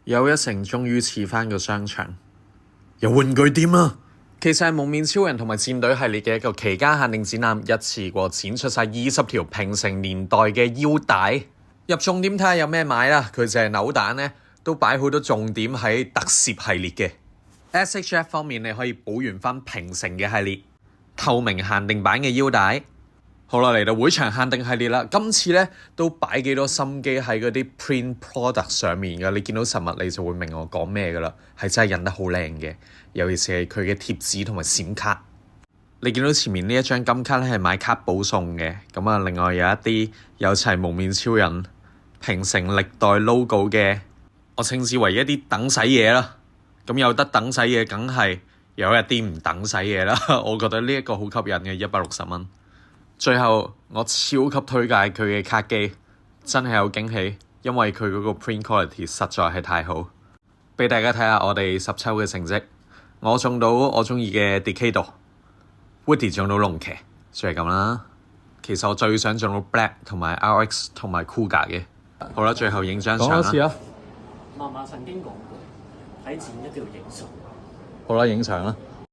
又一城終於似返個商場，有玩具店啊！其實係蒙面超人同埋戰隊系列嘅一個期間限定展覽，一次過展出晒20條平成年代嘅腰帶。入重點睇下有咩買啦，佢就係扭蛋呢，都擺好多重點喺特攝系列嘅。SHF 方面你可以補完翻平成嘅系列，透明限定版嘅腰帶。好啦，嚟到會場限定系列啦，今次咧都擺幾多心機喺嗰啲 print product 上面㗎，你見到實物你就會明我講咩㗎啦，係真係印得好靚嘅，尤其是係佢嘅貼紙同埋閃卡。你見到前面呢一張金卡咧係買卡補送嘅，咁啊另外有一啲有齊蒙面超人平成歷代 logo 嘅，我稱之為一啲等使嘢啦。咁有得等使嘢，梗係有一啲唔等使嘢啦。我覺得呢一個好吸引嘅160蚊。最後我超級推介佢嘅卡機，真係有驚喜，因為佢嗰個 print quality 實在係太好。俾大家睇下我哋10抽嘅成績，我中到我鍾意嘅 Decade，Woody 中到龍騎，就係咁啦。其實我最想中到 Black 同埋 RX 同埋 Kuga 嘅。好啦，最後影張相啦。講多次啊！嫲嫲曾經講過，睇展一定要影相。好啦，影相啦。